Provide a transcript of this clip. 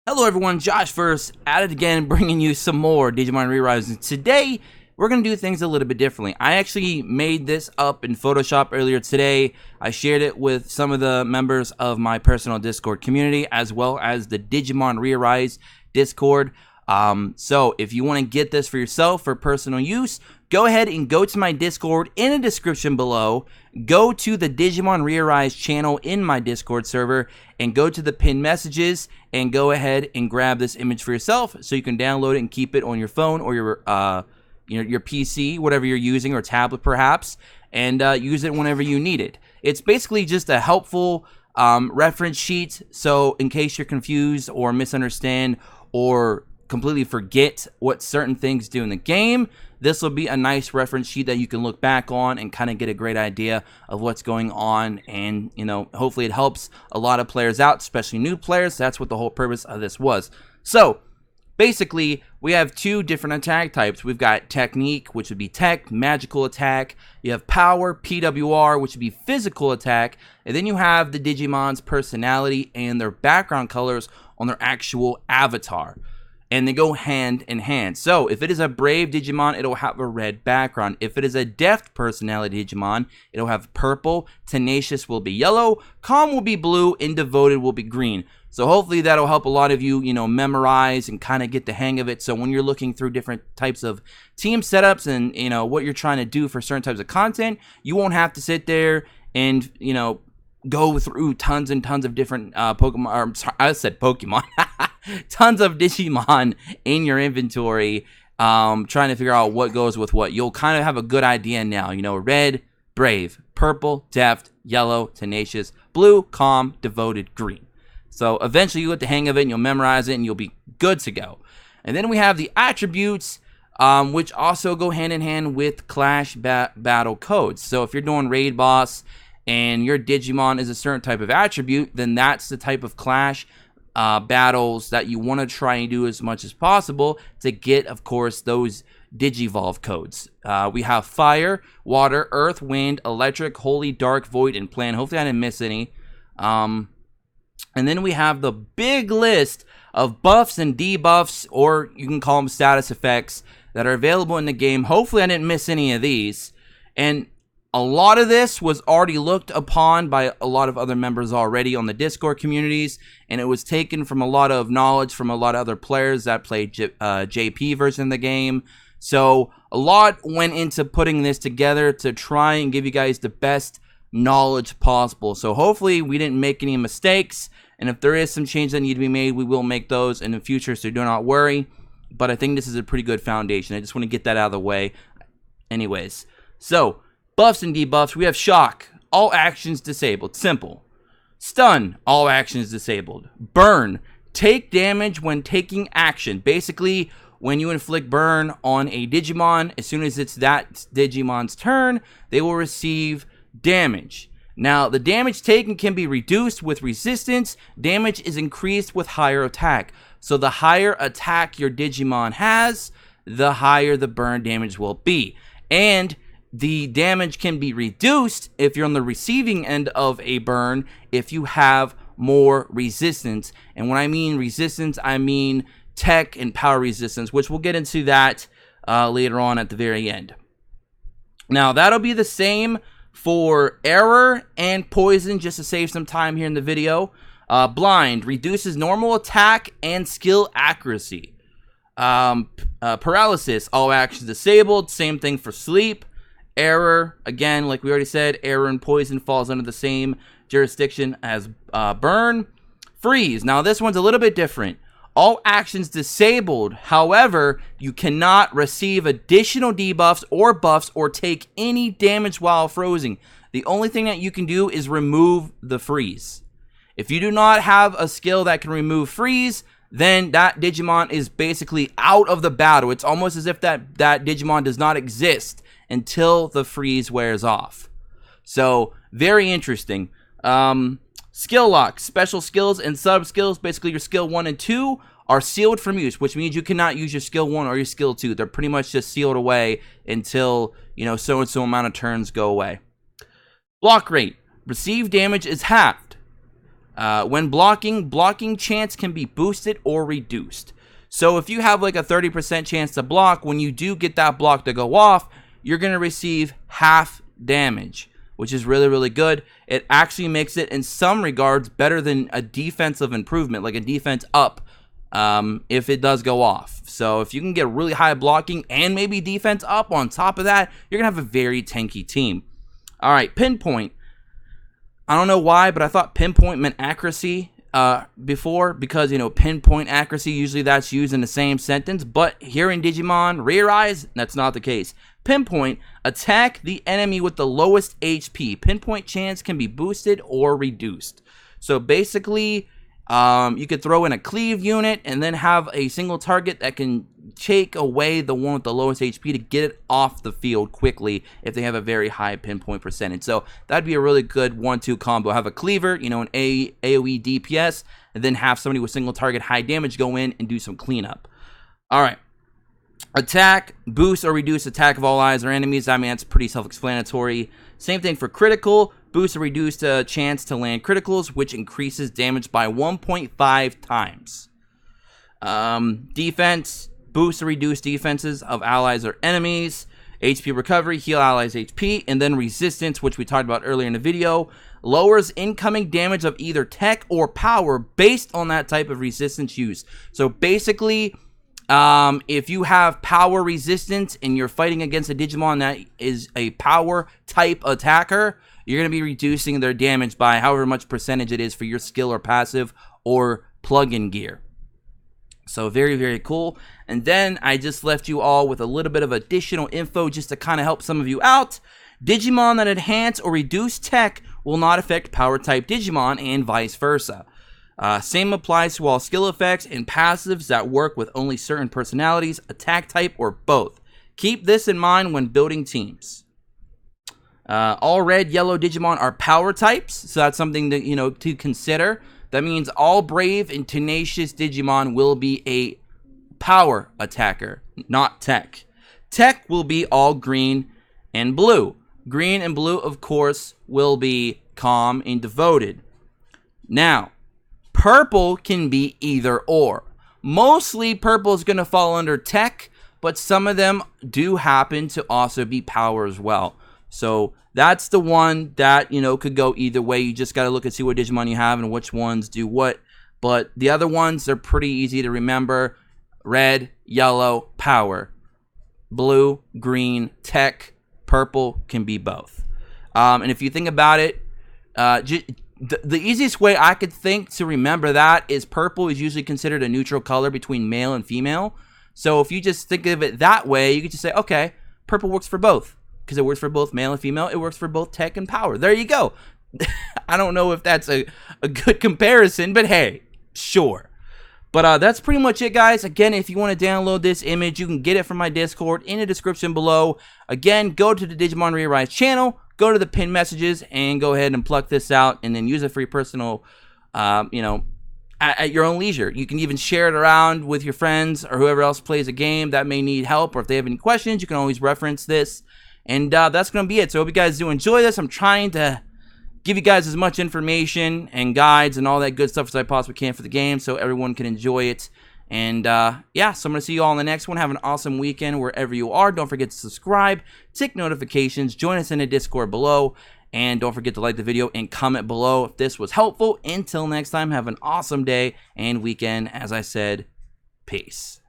Hello everyone, Josh first, at it again, bringing you some more Digimon ReArise. And today, we're going to do things a little bit differently. I actually made this up in Photoshop earlier today. I shared it with some of the members of my personal Discord community, as well as the Digimon ReArise Discord. So if you want to get this for yourself for personal use, go ahead and go to my Discord in the description below. Go to the Digimon ReArise channel in my Discord server and go to the pinned messages and go ahead and grab this image for yourself so you can download it and keep it on your phone or your PC, whatever you're using, or tablet perhaps, and use it whenever you need it. It's basically just a helpful reference sheet, so in case you're confused or misunderstand or completely forget what certain things do in the game, this will be a nice reference sheet that you can look back on and kind of get a great idea of what's going on. And, you know, hopefully it helps a lot of players out, especially new players. That's what the whole purpose of this was. So basically, we have two different attack types. We've got Technique, which would be Tech, Magical Attack. You have Power, PWR, which would be Physical Attack. And then you have the Digimon's personality and their background colors on their actual avatar. And they go hand in hand. So if it is a brave Digimon, it'll have a red background. If it is a deft personality Digimon, it'll have purple. Tenacious will be yellow. Calm will be blue. And devoted will be green. So hopefully that'll help a lot of you, memorize and kind of get the hang of it. So when you're looking through different types of team setups and, what you're trying to do for certain types of content, you won't have to sit there and, go through tons and tons of different Pokemon, or sorry, I said Pokemon, tons of Digimon in your inventory, trying to figure out what goes with what. You'll kind of have a good idea now, red, brave, purple, deft, yellow, tenacious, blue, calm, devoted, green. So eventually you'll get the hang of it and you'll memorize it and you'll be good to go. And then we have the attributes, which also go hand in hand with Clash battle codes. So if you're doing Raid Boss and your Digimon is a certain type of attribute, then that's the type of Clash battles that you want to try and do as much as possible to get, of course, those Digivolve codes. We have Fire, Water, Earth, Wind, Electric, Holy, Dark, Void, and Plan. Hopefully I didn't miss any. And then we have the big list of buffs and debuffs, or you can call them status effects, that are available in the game. Hopefully I didn't miss any of these. And a lot of this was already looked upon by a lot of other members already on the Discord communities, and it was taken from a lot of knowledge from a lot of other players that played JP version of the game. So a lot went into putting this together to try and give you guys the best knowledge possible. So hopefully we didn't make any mistakes, and if there is some change that need to be made, we will make those in the future, so do not worry. But I think this is a pretty good foundation. I just want to get that out of the way anyways. So buffs and debuffs, we have Shock, all actions disabled, simple. Stun, all actions disabled. Burn, take damage when taking action. Basically, when you inflict burn on a Digimon, as soon as it's that Digimon's turn, they will receive damage. Now, the damage taken can be reduced with resistance. Damage is increased with higher attack. So the higher attack your Digimon has, the higher the burn damage will be. And the damage can be reduced if you're on the receiving end of a burn if you have more resistance. And when I mean resistance, I mean tech and power resistance, which we'll get into that later on at the very end. Now, that'll be the same for Error and Poison, just to save some time here in the video. Blind reduces normal attack and skill accuracy. Paralysis, all actions disabled. Same thing for Sleep. Error, again, like we already said, Error and Poison falls under the same jurisdiction as Burn. Freeze, now this one's a little bit different. All actions disabled, however, you cannot receive additional debuffs or buffs or take any damage while frozen. The only thing that you can do is remove the freeze. If you do not have a skill that can remove freeze, then that Digimon is basically out of the battle. It's almost as if that Digimon does not exist until the freeze wears off. So, very interesting. Skill lock, special skills and sub skills, basically your skill 1 and 2 are sealed from use, which means you cannot use your skill 1 or your skill 2. They're pretty much just sealed away until, so and so amount of turns go away. Block rate, received damage is halved. When blocking chance can be boosted or reduced. So if you have like a 30% chance to block, when you do get that block to go off, you're going to receive half damage, which is really, really good. It actually makes it, in some regards, better than a defensive improvement, like a defense up, if it does go off. So if you can get really high blocking and maybe defense up on top of that, you're going to have a very tanky team. All right, Pinpoint. I don't know why, but I thought Pinpoint meant accuracy before, because, you know, pinpoint accuracy, usually that's used in the same sentence, but here in Digimon ReArise, that's not the case. Pinpoint, attack the enemy with the lowest HP. Pinpoint chance can be boosted or reduced. So basically, you could throw in a cleave unit and then have a single target that can take away the one with the lowest HP to get it off the field quickly if they have a very high pinpoint percentage. So that'd be a really good 1-2 combo. Have a cleaver, you know, an AoE DPS, and then have somebody with single target high damage go in and do some cleanup. All right. Attack, boost or reduce attack of all allies or enemies. I mean, that's pretty self-explanatory. Same thing for critical. Boost or reduce a chance to land criticals, which increases damage by 1.5 times. Defense, boost or reduce defenses of allies or enemies. HP recovery, heal allies HP. And then resistance, which we talked about earlier in the video, lowers incoming damage of either tech or power based on that type of resistance used. So basically, if you have power resistance and you're fighting against a Digimon that is a power type attacker, you're going to be reducing their damage by however much percentage it is for your skill or passive or plug-in gear. So very, very cool. And then I just left you all with a little bit of additional info just to kind of help some of you out. Digimon that enhance or reduce tech will not affect power type Digimon and vice versa. Same applies to all skill effects and passives that work with only certain personalities, attack type, or both. Keep this in mind when building teams. All red, yellow Digimon are power types, so that's something that, you know, to consider. That means all brave and tenacious Digimon will be a power attacker, not tech. Tech will be all green and blue. Green and blue, of course, will be calm and devoted. Now, purple can be either or. Mostly purple is going to fall under tech, but some of them do happen to also be power as well. So that's the one that, you know, could go either way. You just got to look and see what Digimon you have and which ones do what. But the other ones, they're pretty easy to remember. Red, yellow, power. Blue, green, tech. Purple can be both. And if you think about it, the easiest way I could think to remember that is purple is usually considered a neutral color between male and female. So if you just think of it that way, you could just say, okay, purple works for both. Because it works for both male and female. It works for both tech and power. There you go. I don't know if that's a good comparison, but hey, sure. But that's pretty much it, guys. Again, if you want to download this image, you can get it from my Discord in the description below. Again, go to the Digimon ReArise channel, go to the pinned messages, and go ahead and pluck this out, and then use it for your personal, you know, at your own leisure. You can even share it around with your friends or whoever else plays a game that may need help, or if they have any questions, you can always reference this. And that's going to be it. So I hope you guys do enjoy this. I'm trying to give you guys as much information and guides and all that good stuff as I possibly can for the game so everyone can enjoy it. And yeah, so I'm going to see you all in the next one. Have an awesome weekend wherever you are. Don't forget to subscribe, tick notifications, join us in the Discord below, and don't forget to like the video and comment below if this was helpful. Until next time, have an awesome day and weekend. As I said, peace.